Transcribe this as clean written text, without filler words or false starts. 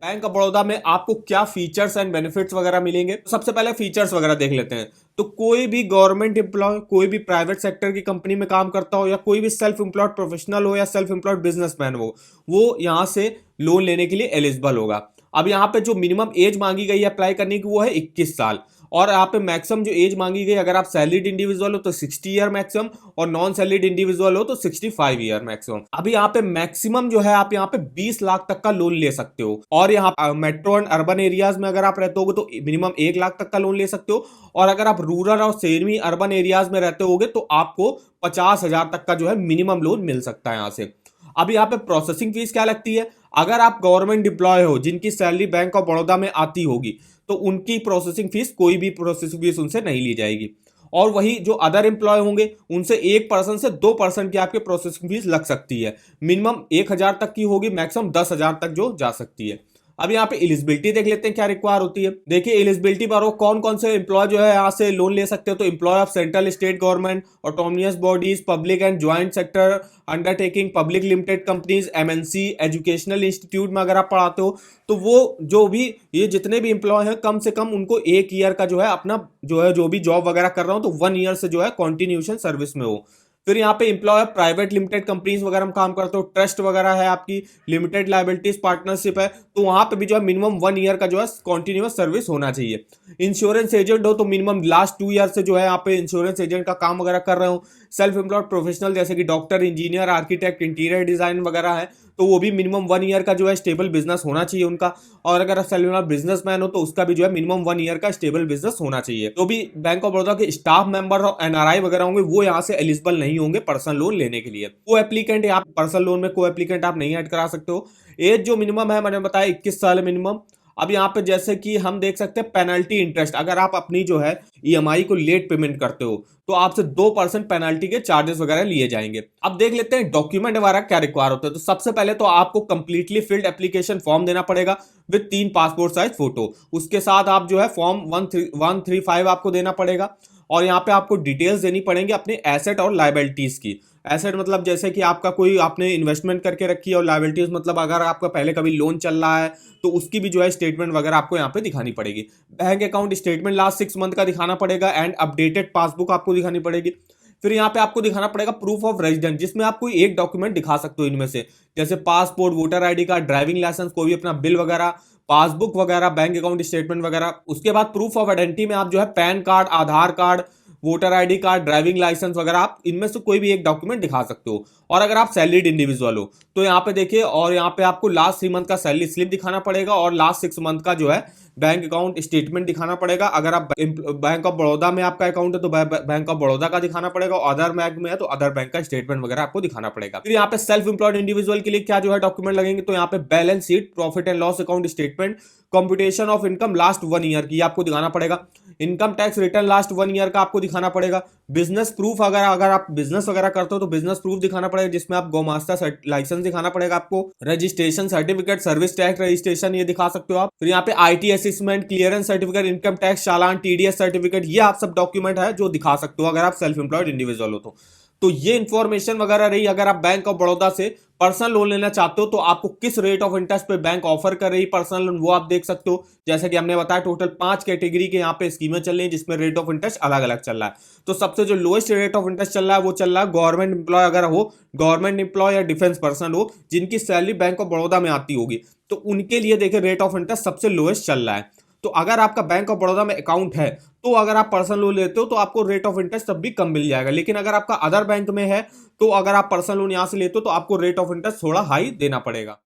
Bank of Baroda में आपको क्या फीचर्स एंड बेनिफिट्स वगैरह मिलेंगे। सबसे पहले फीचर्स वगैरह देख लेते हैं। तो कोई भी गवर्नमेंट एम्प्लॉय, कोई भी प्राइवेट सेक्टर की कंपनी में काम करता हो, या कोई भी सेल्फ एम्प्लॉयड प्रोफेशनल हो या सेल्फ एम्प्लॉयड बिजनेसमैन हो, वो यहाँ से लोन लेने के लिए एलिजिबल होगा। अब यहाँ पे जो मिनिमम एज मांगी गई है अप्लाई करने की वो है 21 साल। और यहाँ पे मैक्सिमम जो एज मांगी गई, अगर आप सैलरीड इंडिविजुअल हो तो 60 ईयर मैक्सिमम, और नॉन सैलरीड इंडिविजुअल हो तो 65 ईयर मैक्सिमम। अभी यहाँ पे मैक्सिमम जो है आप यहाँ पे 20 लाख तक का लोन ले सकते हो। और यहाँ मेट्रो एंड अर्बन एरियाज में अगर आप रहते हो तो मिनिमम 1 लाख तक का लोन ले सकते हो। और अगर आप रूरल और सेमी अर्बन एरियाज में रहते होगे तो आपको 50,000 तक का जो है मिनिमम लोन मिल सकता है यहाँ से। अब यहाँ पे प्रोसेसिंग फीस क्या लगती है। अगर आप गवर्नमेंट एम्प्लॉय हो जिनकी सैलरी बैंक ऑफ बड़ौदा में आती होगी तो उनकी प्रोसेसिंग फीस, कोई भी प्रोसेसिंग फीस उनसे नहीं ली जाएगी। और वही जो अदर एम्प्लॉय होंगे उनसे 1% से 2% की आपकी प्रोसेसिंग फीस लग सकती है। मिनिमम 1,000 तक की होगी, मैक्सिमम 10,000 तक जो जा सकती है। अब यहाँ पे एलिजिबिलिटी देख लेते हैं क्या रिक्वायर होती है। देखिए एलिजिबिलिटी पर कौन कौन से एम्प्लॉय जो है यहाँ से लोन ले सकते हो। तो employ of central state government, autonomous bodies, public and joint sector undertaking, public limited companies, MNC, educational institute में अगर आप पढ़ाते हो तो वो जो भी ये जितने भी एम्प्लॉय हैं कम से कम उनको 1 ईयर का जो है अपना जो भी जॉब वगैरह कर रहा हो तो 1 ईयर से जो है कॉन्टिन्यूशन सर्विस में हो। फिर यहाँ पे एम्प्लॉय प्राइवेट लिमिटेड कंपनीज वगैरह में काम करते हो, ट्रस्ट वगैरह है आपकी, लिमिटेड लाइबिलिटीज पार्टनरशिप है, तो वहां पे भी जो है मिनिमम 1 ईयर का जो है कॉन्टिन्यूअस सर्विस होना चाहिए। इंश्योरेंस एजेंट हो तो मिनिमम लास्ट 2 ईयर से जो है यहाँ पे इंश्योरेंस एजेंट का काम वगैरह कर रहे हो। सेल्फ एम्प्लॉयड प्रोफेशनल जैसे कि doctor, engineer, architect, interior design वगैरह है तो वो भी मिनिमम 1 ईयर का जो है स्टेबल बिजनेस होना चाहिए उनका। और अगर आप सेल्फ एम्प्लॉयड बिजनेसमैन हो तो उसका भी जो है मिनिमम 1 ईयर का स्टेबल बिजनेस होना चाहिए। तो भी बैंक ऑफ बड़ौदा के स्टाफ मेंबर और एनआरआई वगैरह होंगे वो यहाँ से एलिजिबल नहीं होंगे पर्सनल लोन लेने के लिए। को एप्लीकेंट, आप पर्सनल लोन में को एप्लीकेंट आप नहीं ऐड करा सकते हो। एज जो मिनिमम है मैंने बताया 21 साल मिनिमम। अब यहाँ पे जैसे कि हम देख सकते हैं पेनल्टी इंटरेस्ट, अगर आप अपनी जो है ईएमआई को लेट पेमेंट करते हो तो आपसे 2% पेनल्टी के चार्जेस वगैरह लिए जाएंगे। अब देख लेते हैं डॉक्यूमेंट वगैरह क्या रिक्वायर होते हैं। तो सबसे पहले तो आपको कंप्लीटली फिल्ड एप्लीकेशन फॉर्म देना पड़ेगा विद 3 पासपोर्ट साइज फोटो। उसके साथ आप जो है फॉर्म 135 आपको देना पड़ेगा। और यहाँ पे आपको डिटेल्स देनी पड़ेंगी अपने एसेट और लाइबिलिटीज की। एसेट मतलब जैसे कि आपका कोई आपने इन्वेस्टमेंट करके रखी है, और लाइबिलिटीज मतलब अगर आपका पहले कभी लोन चल रहा है तो उसकी भी जो है स्टेटमेंट वगैरह आपको यहाँ पे दिखानी पड़ेगी। Bank account statement last 6 month का दिखाना पड़ेगा एंड अपडेटेड पासबुक आपको दिखानी पड़ेगी। फिर यहाँ पे आपको दिखाना पड़ेगा प्रूफ ऑफ रेजिडेंस, जिसमें आप कोई एक डॉक्यूमेंट दिखा सकते हो इनमें से, जैसे passport, voter ID card, driving licence, कोई भी अपना बिल वगैरह, पासबुक वगैरह, बैंक अकाउंट स्टेटमेंट वगैरह। उसके बाद प्रूफ ऑफ आइडेंटिटी में आप जो है PAN card, Aadhaar card, voter ID card, driving licence वगैरह आप इनमें से कोई भी एक डॉक्यूमेंट दिखा सकते हो। और अगर आप सैलरीड इंडिविजुअल हो तो यहाँ पे देखिए, और यहाँ पे आपको लास्ट 3 मंथ का सैलरी स्लिप दिखाना पड़ेगा और लास्ट 6 मंथ का जो है बैंक अकाउंट स्टेटमेंट दिखाना पड़ेगा। अगर आप बैंक ऑफ बड़ौदा में आपका अकाउंट है तो बैंक ऑफ बड़ौदा का दिखाना पड़ेगा, और अदर बैंक में है तो अदर बैंक का स्टेटमेंट वगैरह आपको दिखाना पड़ेगा। फिर यहाँ पे सेल्फ एम्प्लॉयड इंडिविजुअल के लिए क्या जो है डॉक्यूमेंट लगेंगे, तो यहाँ पे balance sheet, profit and loss account statement, computation of income last 1 year की आपको दिखाना पड़ेगा, income tax return last 1 year का आपको दिखाना पड़ेगा, बिजनेस प्रूफ, अगर आप बिजनेस वगैरह करते हो तो बिजनेस प्रूफ दिखाना पड़ेगा जिसमें आप गोमास्ता लाइसेंस दिखाना पड़ेगा आपको, registration certificate, service tax registration ये दिखा सकते हो आप। फिर यहाँ पे IT assessment, clearance certificate, income tax challan, TDS certificate, ये आप सब डॉक्यूमेंट है जो दिखा सकते हो अगर आप सेल्फ एम्प्लॉयड इंडिविजुअल हो तो ये इंफॉर्मेशन वगैरह रही। अगर आप बैंक ऑफ बड़ौदा से पर्सनल लोन लेना चाहते हो तो आपको किस रेट ऑफ इंटरेस्ट पे बैंक ऑफर कर रही है पर्सनल लोन वो आप देख सकते हो। जैसे कि हमने बताया टोटल 5 कैटेगरी के यहाँ पे स्कीमें चल रही हैं जिसमें रेट ऑफ इंटरेस्ट अलग अलग चल रहा है। तो सबसे जो लोएस्ट रेट ऑफ इंटरेस्ट चल रहा है वो चल रहा है गवर्नमेंट एम्प्लॉय अगर हो, गवर्नमेंट एम्प्लॉय या डिफेंस पर्सन हो जिनकी सैलरी बैंक ऑफ बड़ौदा में आती होगी तो उनके लिए देखिए रेट ऑफ इंटरेस्ट सबसे लोएस्ट चल रहा है। तो अगर आपका बैंक ऑफ बड़ौदा में अकाउंट है तो अगर आप पर्सनल लोन लेते हो तो आपको रेट ऑफ इंटरेस्ट तब भी कम मिल जाएगा। लेकिन अगर आपका अदर बैंक में है तो अगर आप पर्सनल लोन यहां से लेते हो तो आपको रेट ऑफ इंटरेस्ट थोड़ा हाई देना पड़ेगा।